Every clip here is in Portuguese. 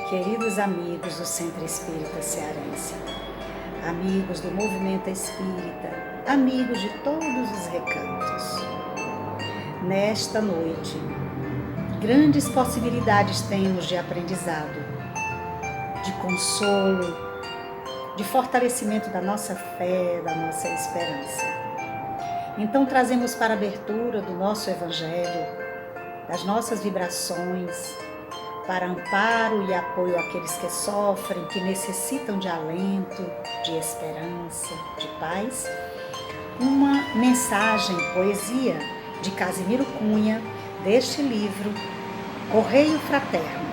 Queridos amigos do Centro Espírita Cearense, amigos do Movimento Espírita, amigos de todos os recantos, nesta noite, grandes possibilidades temos de aprendizado, de consolo, de fortalecimento da nossa fé, da nossa esperança. Então trazemos para a abertura do nosso Evangelho, das nossas vibrações, para amparo e apoio àqueles que sofrem, que necessitam de alento, de esperança, de paz, uma mensagem, poesia de Casimiro Cunha, deste livro, Correio Fraterno,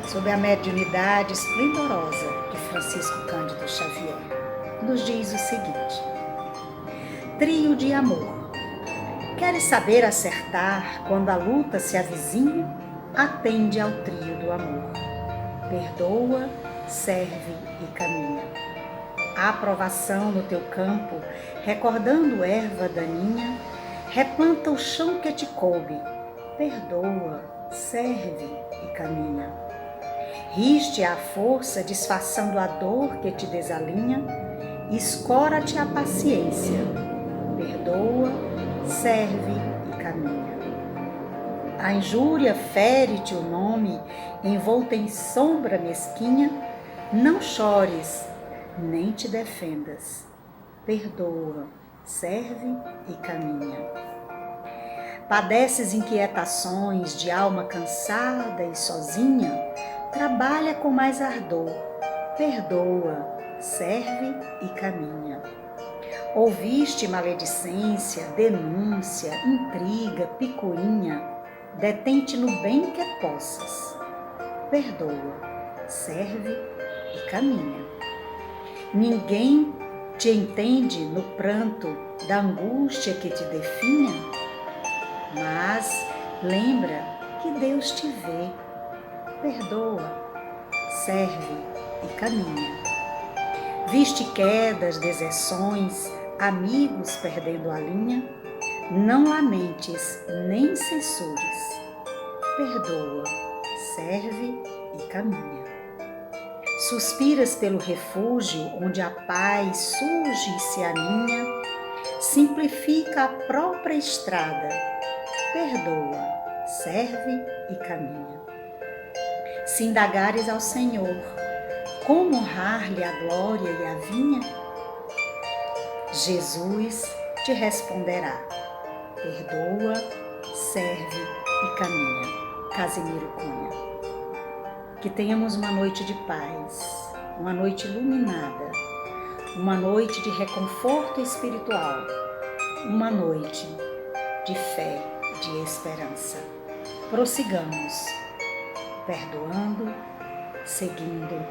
sob a mediunidade esplendorosa de Francisco Cândido Xavier, nos diz o seguinte: Trio de amor. Queres saber acertar quando a luta se avizinha? Atende ao trio do amor. Perdoa, serve e caminha. A aprovação no teu campo, recordando erva daninha, replanta o chão que te coube. Perdoa, serve e caminha. Riste à força, disfarçando a dor que te desalinha, escora-te a paciência. Perdoa, serve e caminha. A injúria fere-te o nome, envolta em sombra mesquinha, não chores, nem te defendas. Perdoa, serve e caminha. Padeces inquietações de alma cansada e sozinha, trabalha com mais ardor. Perdoa, serve e caminha. Ouviste maledicência, denúncia, intriga, picuinha, detente no bem que possas. Perdoa, serve e caminha. Ninguém te entende no pranto da angústia que te definha, mas lembra que Deus te vê. Perdoa, serve e caminha. Viste quedas, deserções, amigos perdendo a linha, não lamentes nem censures. Perdoa, serve e caminha. Suspiras pelo refúgio onde a paz surge e se aninha, simplifica a própria estrada. Perdoa, serve e caminha. Se indagares ao Senhor como honrar-lhe a glória e a vinha, Jesus te responderá. Perdoa, serve e caminha. Casimiro Cunha. Que tenhamos uma noite de paz, uma noite iluminada, uma noite de reconforto espiritual, uma noite de fé, de esperança. Prossigamos, perdoando, seguindo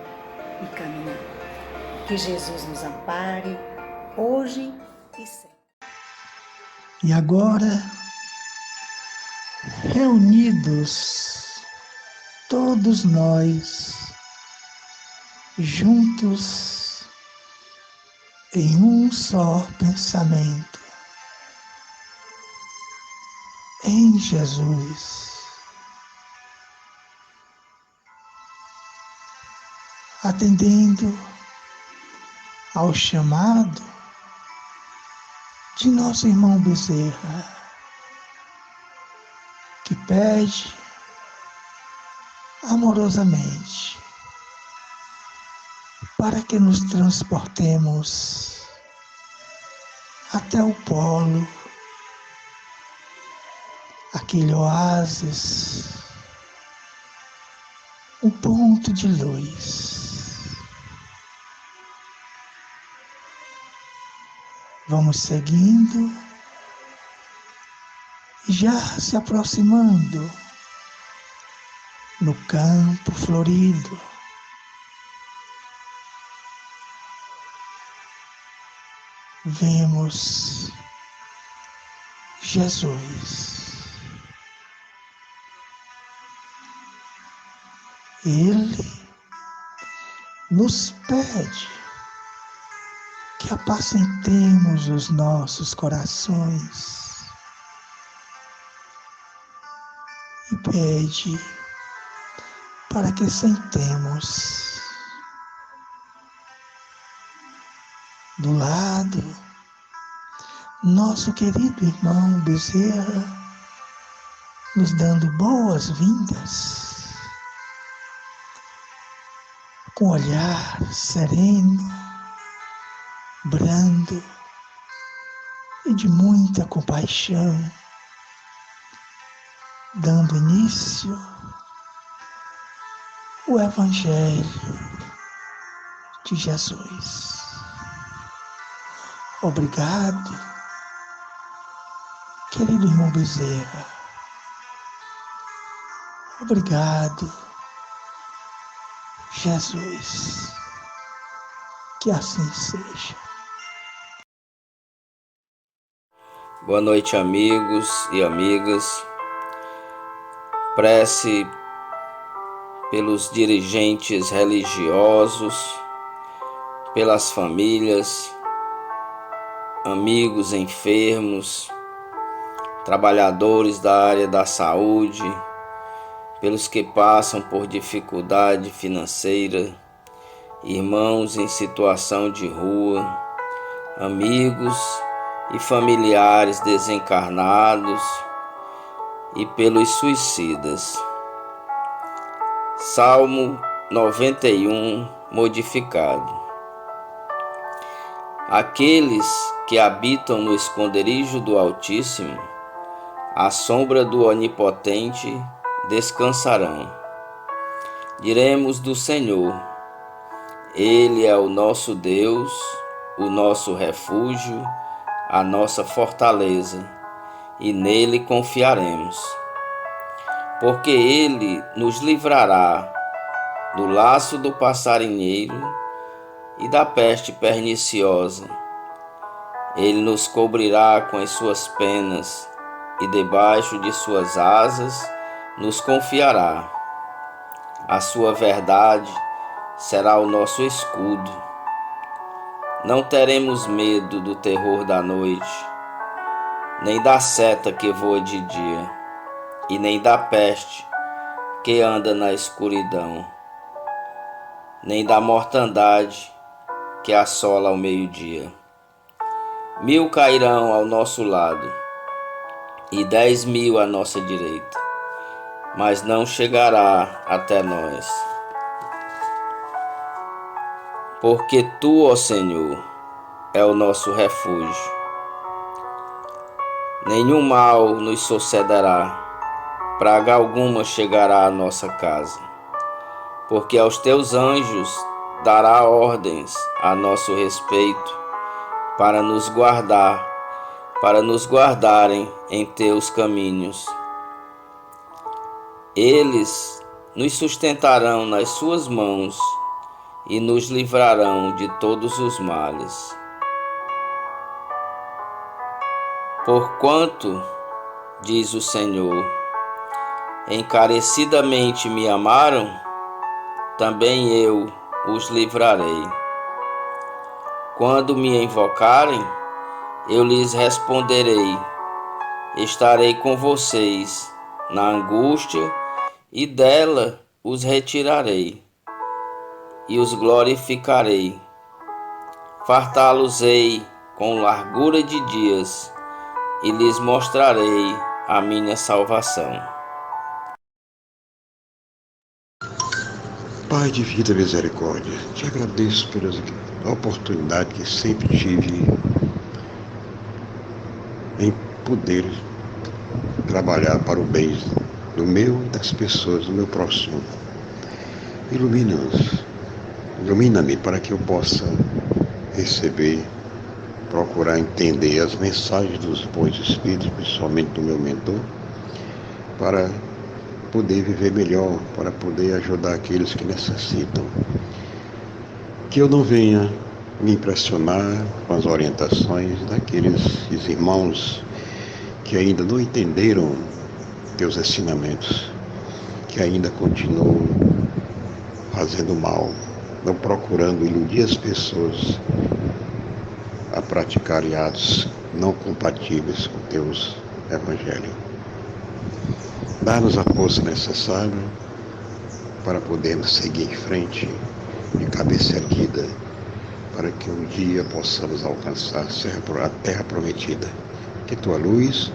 e caminhando. Que Jesus nos ampare, hoje e sempre. E agora, reunidos, todos nós, juntos, em um só pensamento, em Jesus, atendendo ao chamado de nosso irmão Bezerra, que pede amorosamente para que nos transportemos até o polo, aquele oásis, um ponto de luz. Vamos seguindo e já se aproximando no campo florido. Vemos Jesus. Ele nos pede que apacentemos os nossos corações e pede para que sentemos do lado nosso querido irmão Bezerra, nos dando boas-vindas, com olhar sereno, brando e de muita compaixão, dando início o Evangelho de Jesus. Obrigado, querido irmão Bezerra. Obrigado, Jesus. Que assim seja. Boa noite, amigos e amigas. Prece pelos dirigentes religiosos, pelas famílias, amigos enfermos, trabalhadores da área da saúde, pelos que passam por dificuldade financeira, irmãos em situação de rua, amigos e familiares desencarnados e pelos suicidas. Salmo 91, modificado. Aqueles que habitam no esconderijo do Altíssimo, à sombra do Onipotente, descansarão. Diremos do Senhor: Ele é o nosso Deus, o nosso refúgio, a nossa fortaleza, e nele confiaremos. Porque ele nos livrará do laço do passarinheiro e da peste perniciosa. Ele nos cobrirá com as suas penas, e debaixo de suas asas nos confiará. A sua verdade será o nosso escudo. Não teremos medo do terror da noite, nem da seta que voa de dia, e nem da peste que anda na escuridão, nem da mortandade que assola ao meio-dia. 1000 cairão ao nosso lado, e 10.000 à nossa direita, mas não chegará até nós. Porque Tu, ó Senhor, é o nosso refúgio. Nenhum mal nos sucederá, praga alguma chegará à nossa casa. Porque aos Teus anjos dará ordens a nosso respeito, para nos guardarem em Teus caminhos. Eles nos sustentarão nas Suas mãos e nos livrarão de todos os males. Porquanto, diz o Senhor, encarecidamente me amaram, também eu os livrarei. Quando me invocarem, eu lhes responderei. Estarei com vocês na angústia, e dela os retirarei, e os glorificarei. Fartá-los-ei com largura de dias, e lhes mostrarei a minha salvação. Pai de vida e misericórdia, te agradeço pela oportunidade que sempre tive em poder trabalhar para o bem do meu e das pessoas, do meu próximo. Ilumina-me para que eu possa receber, procurar entender as mensagens dos bons espíritos, principalmente do meu mentor, para poder viver melhor, para poder ajudar aqueles que necessitam. Que eu não venha me impressionar com as orientações daqueles irmãos que ainda não entenderam Teus ensinamentos, que ainda continuam fazendo mal, não procurando iludir as pessoas a praticarem atos não compatíveis com Teus Evangelhos. Dá-nos a força necessária para podermos seguir em frente, de cabeça erguida, para que um dia possamos alcançar a terra prometida. Que tua luz,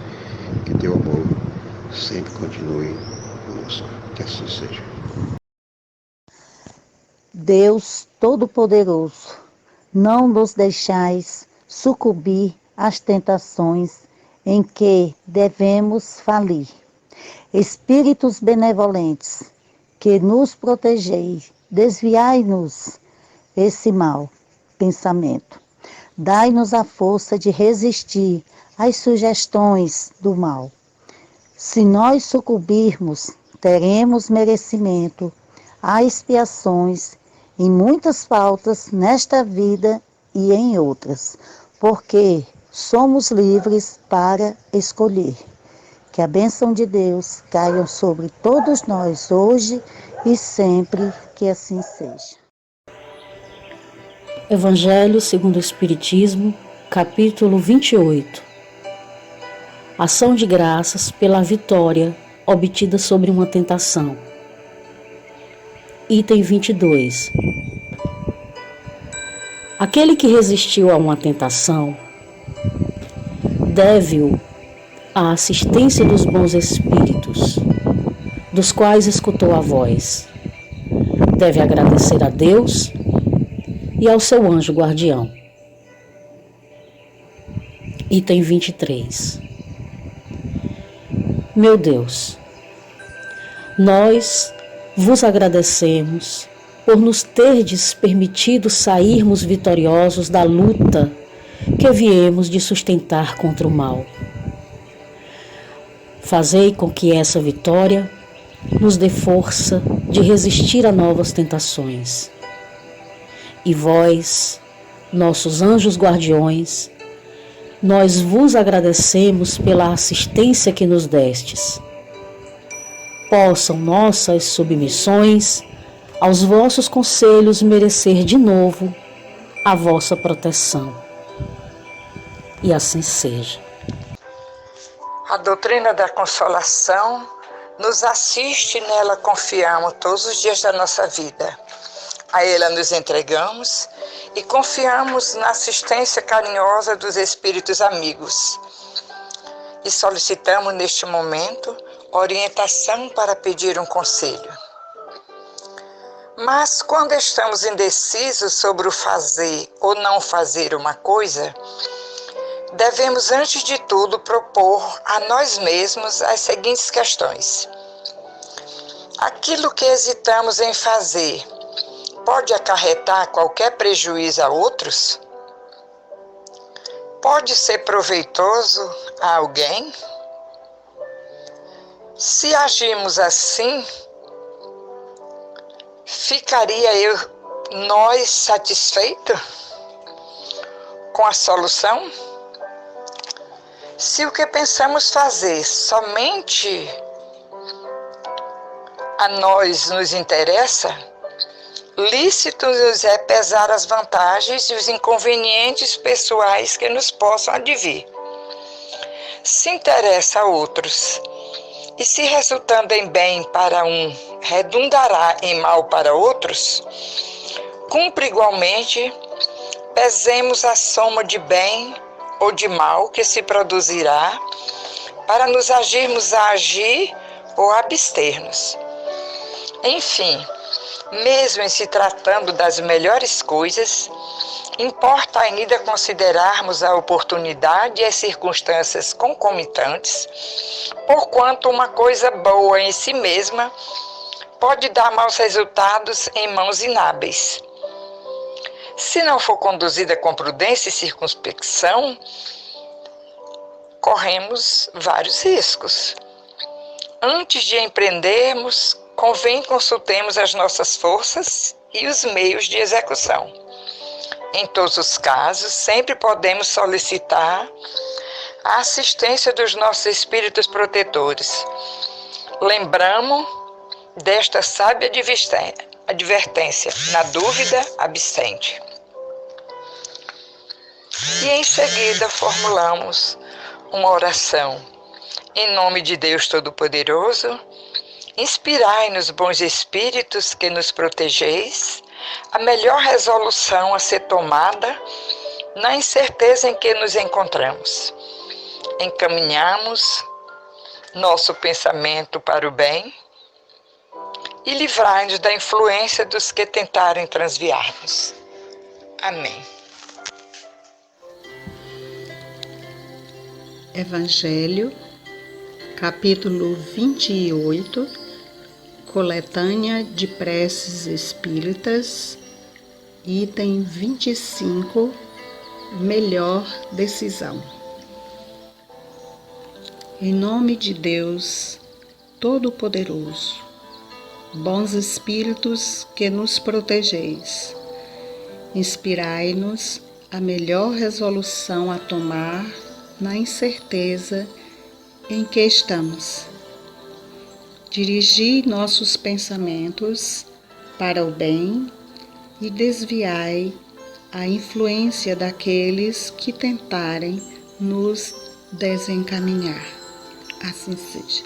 que teu amor sempre continue conosco. Que assim seja. Deus Todo-Poderoso, não nos deixais sucumbir às tentações em que devemos falir. Espíritos benevolentes, que nos protegei, desviai-nos esse mau pensamento. Dai-nos a força de resistir às sugestões do mal. Se nós sucumbirmos, teremos merecimento a expiações em muitas faltas nesta vida e em outras, porque somos livres para escolher. Que a bênção de Deus caia sobre todos nós hoje e sempre, que assim seja. Evangelho segundo o Espiritismo, capítulo 28. Ação de graças pela vitória obtida sobre uma tentação. Item 22. Aquele que resistiu a uma tentação deve-o à assistência dos bons espíritos, dos quais escutou a voz. Deve agradecer a Deus e ao seu anjo guardião. Item 23. Meu Deus, nós vos agradecemos por nos terdes permitido sairmos vitoriosos da luta que viemos de sustentar contra o mal. Fazei com que essa vitória nos dê força de resistir a novas tentações. E vós, nossos anjos guardiões, nós vos agradecemos pela assistência que nos destes. Possam nossas submissões aos vossos conselhos merecer de novo a vossa proteção. E assim seja. A doutrina da consolação nos assiste e nela confiamos todos os dias da nossa vida. A ela nos entregamos e confiamos na assistência carinhosa dos espíritos amigos. E solicitamos neste momento orientação para pedir um conselho. Mas quando estamos indecisos sobre o fazer ou não fazer uma coisa, devemos antes de tudo propor a nós mesmos as seguintes questões. Aquilo que hesitamos em fazer pode acarretar qualquer prejuízo a outros? Pode ser proveitoso a alguém? Se agirmos assim, ficaria nós satisfeitos com a solução? Se o que pensamos fazer somente a nós nos interessa, lícito nos é pesar as vantagens e os inconvenientes pessoais que nos possam advir. Se interessa a outros, e se resultando em bem para um, redundará em mal para outros, cumpre igualmente, pesemos a soma de bem ou de mal que se produzirá, para nos agirmos a agir ou abster-nos. Enfim, mesmo em se tratando das melhores coisas, importa ainda considerarmos a oportunidade e as circunstâncias concomitantes, porquanto uma coisa boa em si mesma pode dar maus resultados em mãos inábeis. Se não for conduzida com prudência e circunspecção, corremos vários riscos. Antes de empreendermos, convém consultemos as nossas forças e os meios de execução. Em todos os casos, sempre podemos solicitar a assistência dos nossos espíritos protetores. Lembramos desta sábia advertência: na dúvida, abstente. E em seguida formulamos uma oração. Em nome de Deus Todo-Poderoso, Inspirai-nos, bons espíritos, que nos protegeis, a melhor resolução a ser tomada na incerteza em que nos encontramos. Encaminhamos nosso pensamento para o bem e livrai-nos da influência dos que tentarem transviar-nos. Amém. Evangelho, capítulo 28, coletânea de preces espíritas, item 25, melhor decisão. Em nome de Deus Todo-Poderoso, bons espíritos que nos protegeis, inspirai-nos a melhor resolução a tomar na incerteza em que estamos. Dirigi nossos pensamentos para o bem e desviai a influência daqueles que tentarem nos desencaminhar. Assim seja.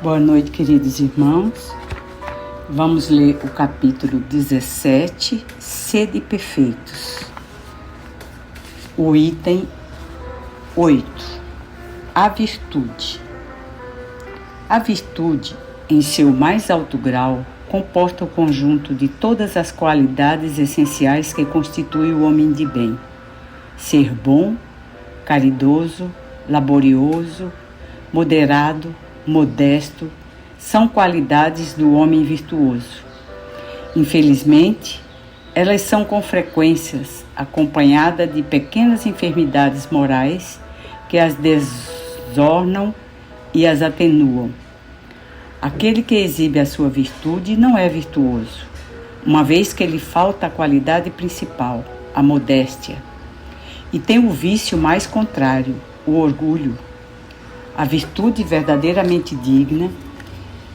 Boa noite, queridos irmãos. Vamos ler o capítulo 17, Sede Perfeitos. O item 8, a virtude. A virtude, em seu mais alto grau, comporta o conjunto de todas as qualidades essenciais que constituem o homem de bem. Ser bom, caridoso, laborioso, moderado, modesto, são qualidades do homem virtuoso. Infelizmente, elas são com frequências acompanhadas de pequenas enfermidades morais que as desornam e as atenuam. Aquele que exibe a sua virtude não é virtuoso, uma vez que lhe falta a qualidade principal, a modéstia, e tem o vício mais contrário, o orgulho. A virtude verdadeiramente digna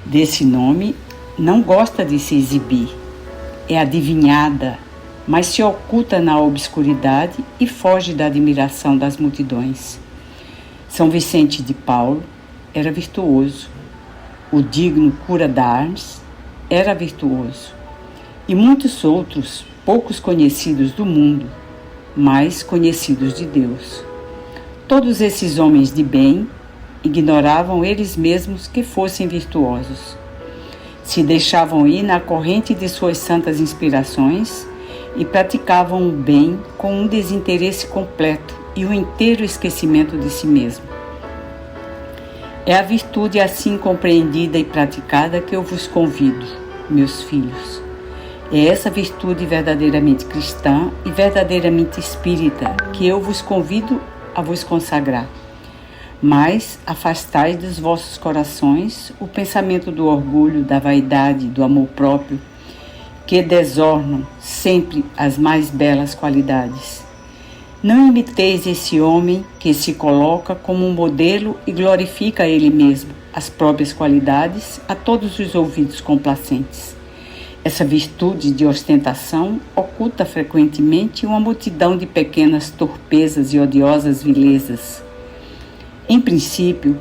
desse nome não gosta de se exibir, é adivinhada, mas se oculta na obscuridade e foge da admiração das multidões. São Vicente de Paulo era virtuoso, o digno cura d'Ars era virtuoso, e muitos outros, poucos conhecidos do mundo, mas conhecidos de Deus. Todos esses homens de bem ignoravam eles mesmos que fossem virtuosos. Se deixavam ir na corrente de suas santas inspirações e praticavam o bem com um desinteresse completo e um inteiro esquecimento de si mesmo. É a virtude assim compreendida e praticada que eu vos convido, meus filhos. É essa virtude verdadeiramente cristã e verdadeiramente espírita que eu vos convido a vos consagrar. Mas afastai dos vossos corações o pensamento do orgulho, da vaidade, do amor próprio, que desornam sempre as mais belas qualidades. Não imiteis esse homem que se coloca como um modelo e glorifica ele mesmo, as próprias qualidades, a todos os ouvidos complacentes. Essa virtude de ostentação oculta frequentemente uma multidão de pequenas torpezas e odiosas vilezas. Em princípio,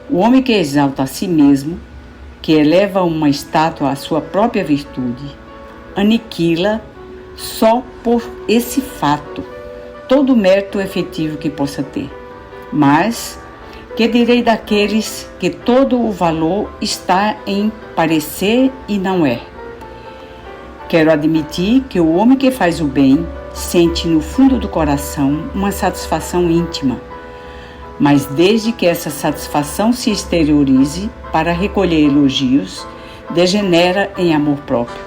o homem que exalta a si mesmo, que eleva uma estátua à sua própria virtude, aniquila só por esse fato todo o mérito efetivo que possa ter. Mas, que direi daqueles que todo o valor está em parecer e não é? Quero admitir que o homem que faz o bem sente no fundo do coração uma satisfação íntima, mas desde que essa satisfação se exteriorize para recolher elogios, degenera em amor próprio.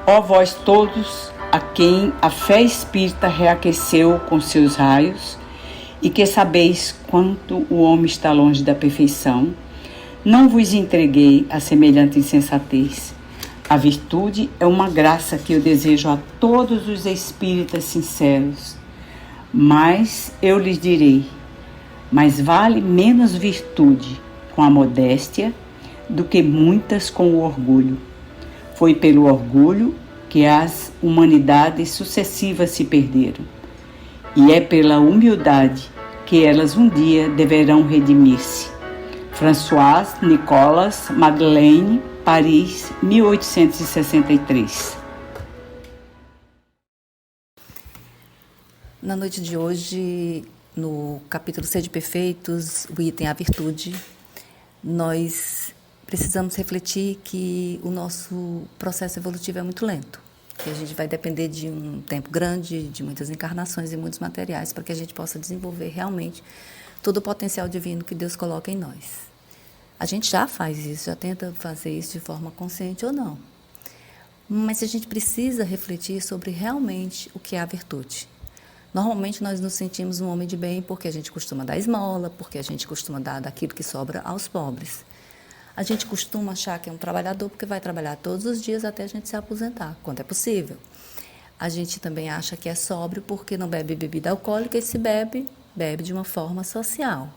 Ó vós todos a quem a fé espírita reaqueceu com seus raios e que sabeis quanto o homem está longe da perfeição, não vos entreguei a semelhante insensatez. A virtude é uma graça que eu desejo a todos os espíritas sinceros, mas eu lhes direi, mais vale menos virtude com a modéstia do que muitas com o orgulho. Foi pelo orgulho que as humanidades sucessivas se perderam, e é pela humildade que elas um dia deverão redimir-se. François Nicolas Madeleine, Paris, 1863. Na noite de hoje, no capítulo Sede Perfeitos, o item A Virtude, nós precisamos refletir que o nosso processo evolutivo é muito lento, que a gente vai depender de um tempo grande, de muitas encarnações e muitos materiais para que a gente possa desenvolver realmente todo o potencial divino que Deus coloca em nós. A gente já faz isso, já tenta fazer isso de forma consciente ou não. Mas a gente precisa refletir sobre realmente o que é a virtude. Normalmente nós nos sentimos um homem de bem porque a gente costuma dar esmola, porque a gente costuma dar daquilo que sobra aos pobres. A gente costuma achar que é um trabalhador porque vai trabalhar todos os dias até a gente se aposentar, quando é possível. A gente também acha que é sóbrio porque não bebe bebida alcoólica e se bebe, bebe de uma forma social.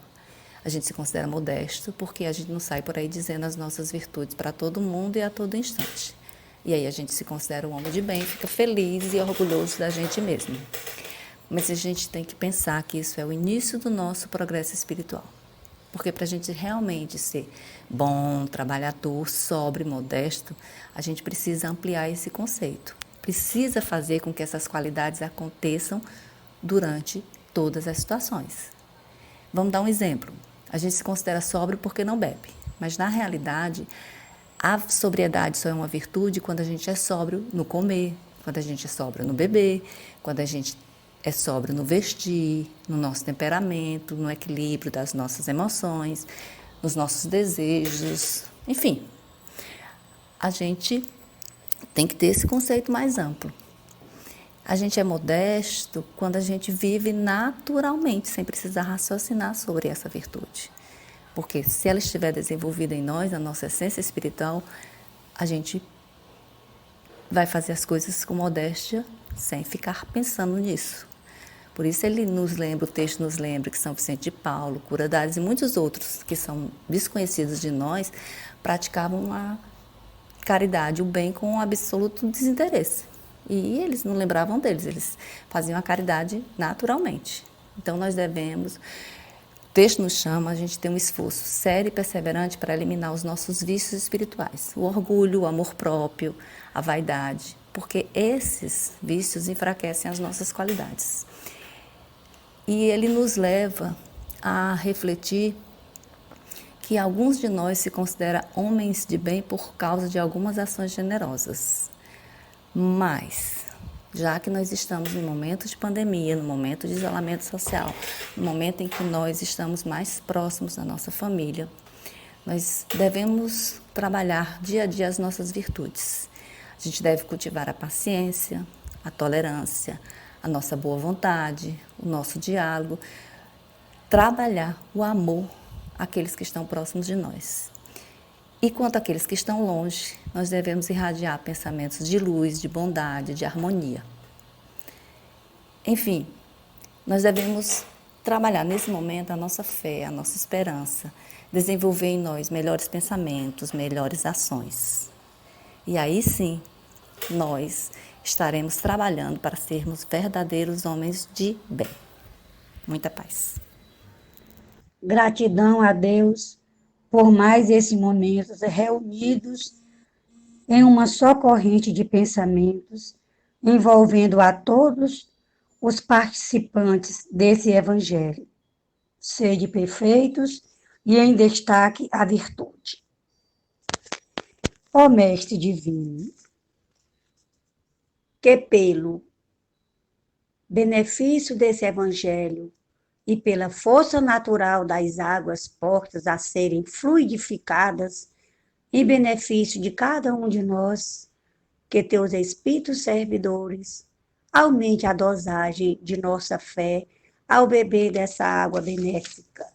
A gente se considera modesto porque a gente não sai por aí dizendo as nossas virtudes para todo mundo e a todo instante. E aí a gente se considera um homem de bem, fica feliz e orgulhoso da gente mesmo. Mas a gente tem que pensar que isso é o início do nosso progresso espiritual. Porque para a gente realmente ser bom, trabalhador, sóbrio, modesto, a gente precisa ampliar esse conceito. Precisa fazer com que essas qualidades aconteçam durante todas as situações. Vamos dar um exemplo. A gente se considera sóbrio porque não bebe, mas na realidade a sobriedade só é uma virtude quando a gente é sóbrio no comer, quando a gente é sóbrio no beber, quando a gente é sóbrio no vestir, no nosso temperamento, no equilíbrio das nossas emoções, nos nossos desejos, enfim. A gente tem que ter esse conceito mais amplo. A gente é modesto quando a gente vive naturalmente, sem precisar raciocinar sobre essa virtude. Porque se ela estiver desenvolvida em nós, na nossa essência espiritual, a gente vai fazer as coisas com modéstia, sem ficar pensando nisso. Por isso ele nos lembra, o texto nos lembra que São Vicente de Paulo, Cura d'Ales e muitos outros que são desconhecidos de nós, praticavam a caridade, o bem com absoluto desinteresse. E eles não lembravam deles, eles faziam a caridade naturalmente. Então nós devemos, o texto nos chama a gente ter um esforço sério e perseverante para eliminar os nossos vícios espirituais, o orgulho, o amor próprio, a vaidade, porque esses vícios enfraquecem as nossas qualidades. E ele nos leva a refletir que alguns de nós se consideram homens de bem por causa de algumas ações generosas. Mas, já que nós estamos no momento de pandemia, no momento de isolamento social, no momento em que nós estamos mais próximos da nossa família, nós devemos trabalhar dia a dia as nossas virtudes. A gente deve cultivar a paciência, a tolerância, a nossa boa vontade, o nosso diálogo, trabalhar o amor àqueles que estão próximos de nós. E quanto àqueles que estão longe, nós devemos irradiar pensamentos de luz, de bondade, de harmonia. Enfim, nós devemos trabalhar nesse momento a nossa fé, a nossa esperança, desenvolver em nós melhores pensamentos, melhores ações. E aí sim, nós estaremos trabalhando para sermos verdadeiros homens de bem. Muita paz. Gratidão a Deus por mais esses momentos reunidos em uma só corrente de pensamentos, envolvendo a todos os participantes desse Evangelho. Sede perfeitos e em destaque a virtude. Ó Mestre Divino, que pelo benefício desse Evangelho e pela força natural das águas portas a serem fluidificadas em benefício de cada um de nós, que teus espíritos servidores aumente a dosagem de nossa fé ao beber dessa água benéfica,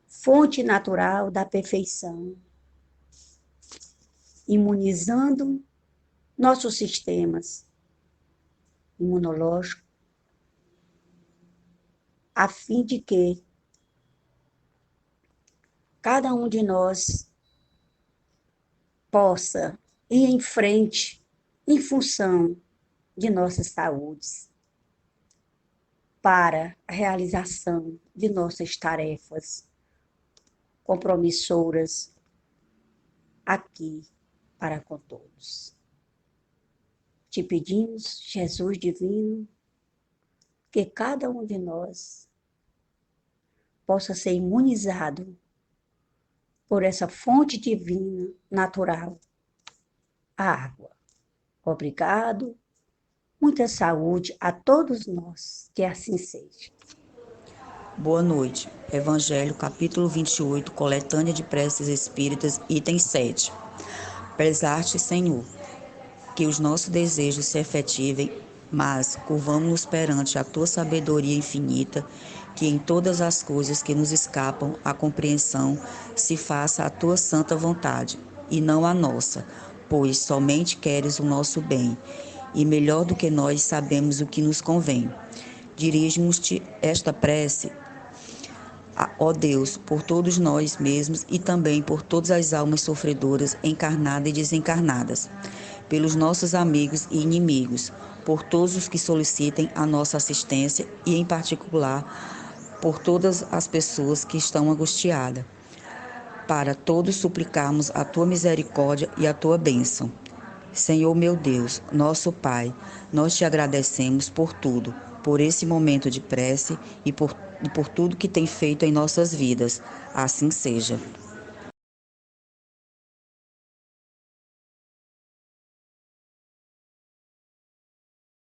fonte natural da perfeição, imunizando nossos sistemas imunológicos, a fim de que cada um de nós possa ir em frente em função de nossas saúdes, para a realização de nossas tarefas compromissoras aqui para com todos. Te pedimos, Jesus divino, que cada um de nós possa ser imunizado por essa fonte divina, natural, a água. Obrigado, muita saúde a todos nós, que assim seja. Boa noite. Evangelho, capítulo 28, coletânea de preces espíritas, item 7. Prezar-te, Senhor, que os nossos desejos se efetivem, mas curvamos-nos perante a tua sabedoria infinita, que em todas as coisas que nos escapam à compreensão se faça a tua santa vontade, e não a nossa, pois somente queres o nosso bem, e melhor do que nós sabemos o que nos convém. Dirigimos-te esta prece, ó Deus, por todos nós mesmos e também por todas as almas sofredoras, encarnadas e desencarnadas, pelos nossos amigos e inimigos, por todos os que solicitem a nossa assistência e, em particular, por todas as pessoas que estão angustiadas. Para todos suplicarmos a tua misericórdia e a tua bênção. Senhor meu Deus, nosso Pai, nós te agradecemos por tudo, por esse momento de prece e por tudo que tem feito em nossas vidas. Assim seja.